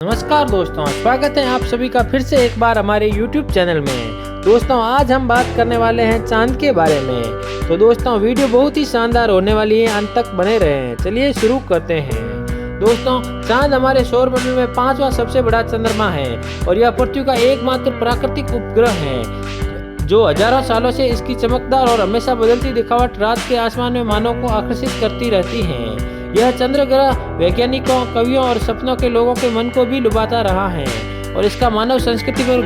नमस्कार दोस्तों, स्वागत है आप सभी का फिर से एक बार हमारे YouTube चैनल में। दोस्तों आज हम बात करने वाले हैं चांद के बारे में। तो दोस्तों वीडियो बहुत ही शानदार होने वाली है, अंत तक बने रहें। चलिए शुरू करते हैं। दोस्तों चांद हमारे सौरमंडल में 5वां सबसे बड़ा चंद्रमा है और यह पृथ्वी का एकमात्र प्राकृतिक उपग्रह है जो हजारों सालों से इसकी चमकदार और हमेशा बदलती दिखावट रात के आसमान में मानव को आकर्षित करती रहती है। यह चंद्र ग्रह वैज्ञानिकों, कवियों और सपनों के लोगों के मन को भी लुभाता रहा है और इसका मानव संस्कृति पर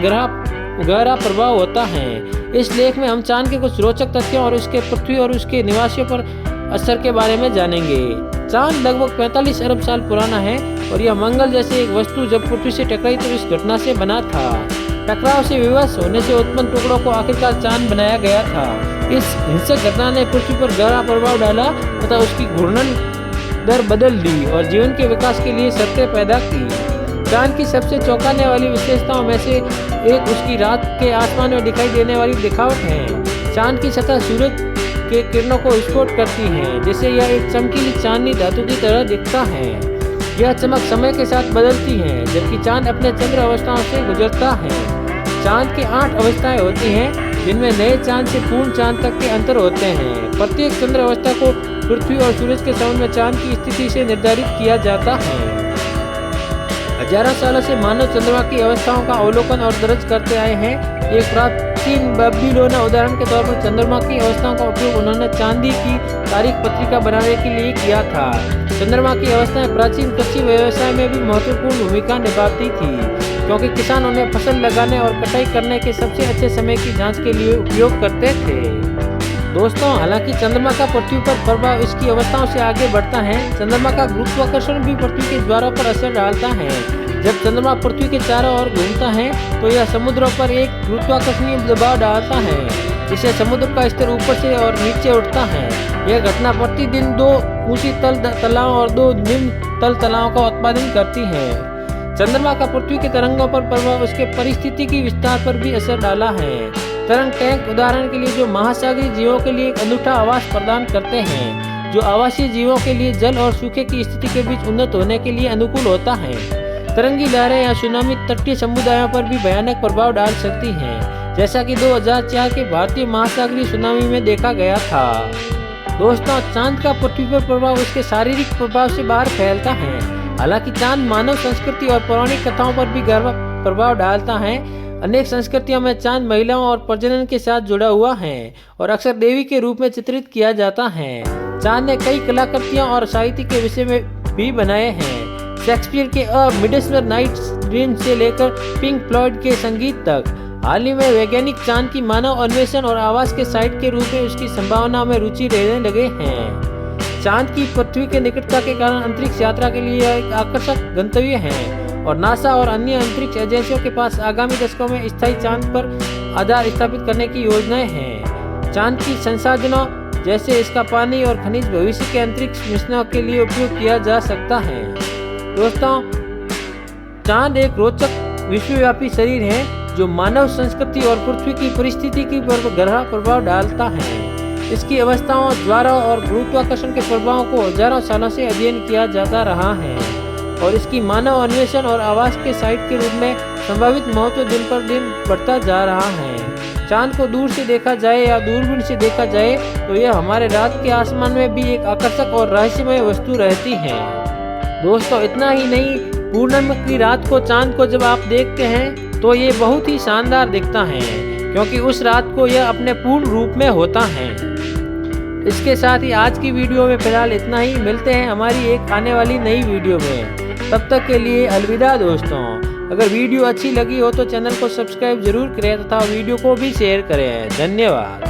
गहरा प्रभाव होता है। इस लेख में हम चांद के कुछ रोचक तथ्यों और उसके पृथ्वी और उसके निवासियों पर असर के बारे में जानेंगे। चांद लगभग 45 अरब साल पुराना है और यह मंगल जैसे एक वस्तु जब पृथ्वी से टकराई तो इस घटना से बना था। टकराव से विवश होने से उत्पन्न टुकड़ों को आखिरकार चांद बनाया गया था। इस हिंसक घटना ने पृथ्वी पर गहरा प्रभाव डाला तथा उसकी घूर्णन दर बदल दी और जीवन के विकास के लिए शर्तें पैदा की। चांद की सबसे चौंकाने वाली विशेषताओं में से एक उसकी रात के आसमान में दिखाई देने वाली दिखावट है। चांद की सतह सूरज के किरणों को विस्फोट करती है जिससे यह एक चमकीली चांदनी धातु की तरह दिखता है। यह चमक समय के साथ बदलती है जबकि चांद अपने चंद्र अवस्थाओं से गुजरता है। चांद की 8 अवस्थाएं होती हैं जिनमें नए चांद से पूर्ण चांद तक के अंतर होते हैं। प्रत्येक चंद्र अवस्था को पृथ्वी और सूरज के संबंध में चांद की स्थिति से निर्धारित किया जाता है। हजारों सालों से मानव चंद्रमा की अवस्थाओं का अवलोकन और दर्ज करते आए हैं। एक प्राचीन बेबीलोनियन उदाहरण के तौर पर चंद्रमा की अवस्थाओं का उपयोग उन्होंने चांदी की तारीख पत्रिका बनाने के लिए किया था। चंद्रमा की अवस्थाएं प्राचीन कृषि व्यवसाय में भी महत्वपूर्ण भूमिका निभाती थी क्योंकि किसान उन्हें फसल लगाने और कटाई करने के सबसे अच्छे समय की जांच के लिए उपयोग करते थे। दोस्तों हालांकि चंद्रमा का पृथ्वी पर प्रभाव इसकी अवस्थाओं से आगे बढ़ता है। चंद्रमा का गुरुत्वाकर्षण भी पृथ्वी के ज्वारों पर असर डालता है। जब चंद्रमा पृथ्वी के चारों ओर घूमता है तो यह समुद्रों पर एक गुरुत्वाकर्षणीय दबाव डालता है जिससे समुद्र का स्तर ऊपर से और नीचे उठता है। यह घटना प्रतिदिन 2 ऊंची तल तलाओं और 2 निम्न तल तलाओं का उत्पादन करती है। चंद्रमा का पृथ्वी के तरंगों पर प्रभाव उसके पारिस्थितिकी विस्तार पर भी असर डाला है। तरंग टैंक उदाहरण के लिए जो महासागरीय जीवों के लिए एक अनूठा आवास प्रदान करते हैं जो आवासीय जीवों के लिए जल और सूखे की स्थिति के बीच उन्नत होने के लिए अनुकूल होता है। तरंगी लहरें या सुनामी तटीय समुदायों पर भी भयानक प्रभाव डाल सकती हैं जैसा कि 2004 के भारतीय महासागरीय सुनामी में देखा गया था। दोस्तों चांद का पृथ्वी पर प्रभाव उसके शारीरिक प्रभाव से बाहर फैलता है। हालांकि चांद मानव संस्कृति और पौराणिक कथाओं पर भी गहरा प्रभाव डालता है। अनेक संस्कृतियों में चांद महिलाओं और प्रजनन के साथ जुड़ा हुआ है और अक्सर देवी के रूप में चित्रित किया जाता है। चांद ने कई कलाकृतियों और साहित्य के विषय में भी बनाए हैं। शेक्सपियर के अ मिडसमर नाइट्स ड्रीम से लेकर पिंक फ्लॉयड के संगीत तक। हाल ही में वैज्ञानिक चांद की मानव अन्वेषण और आवास के साइट के रूप में उसकी संभावना में रुचि लेने लगे हैं। चांद की पृथ्वी के निकटता के कारण अंतरिक्ष यात्रा के लिए एक आकर्षक गंतव्य है और नासा और अन्य अंतरिक्ष एजेंसियों के पास आगामी दशकों में स्थायी चांद पर आधार स्थापित करने की योजनाएं हैं। चांद की संसाधनों जैसे इसका पानी और खनिज भविष्य के अंतरिक्ष मिशनों के लिए उपयोग किया जा सकता है। दोस्तों चांद एक रोचक विश्वव्यापी शरीर है जो मानव संस्कृति और पृथ्वी की परिस्थितिकी पर गहरा प्रभाव डालता है। इसकी अवस्थाओं, ज्वारों और गुरुत्वाकर्षण के प्रभावों को हजारों सालों से अध्ययन किया जाता रहा है और इसकी मानव अन्वेषण और आवास के साइट के रूप में संभावित महत्व दिन पर दिन बढ़ता जा रहा है। चांद को दूर से देखा जाए या दूरबीन से देखा जाए तो यह हमारे रात के आसमान में भी एक आकर्षक और रहस्यमय वस्तु रहती है। दोस्तों इतना ही नहीं, पूर्णिमा की रात को चांद को जब आप देखते हैं तो ये बहुत ही शानदार दिखता है क्योंकि उस रात को यह अपने पूर्ण रूप में होता है। इसके साथ ही आज की वीडियो में फिलहाल इतना ही। मिलते हैं हमारी एक आने वाली नई वीडियो में। तब तक के लिए अलविदा दोस्तों। अगर वीडियो अच्छी लगी हो तो चैनल को सब्सक्राइब जरूर करें तथा वीडियो को भी शेयर करें। धन्यवाद।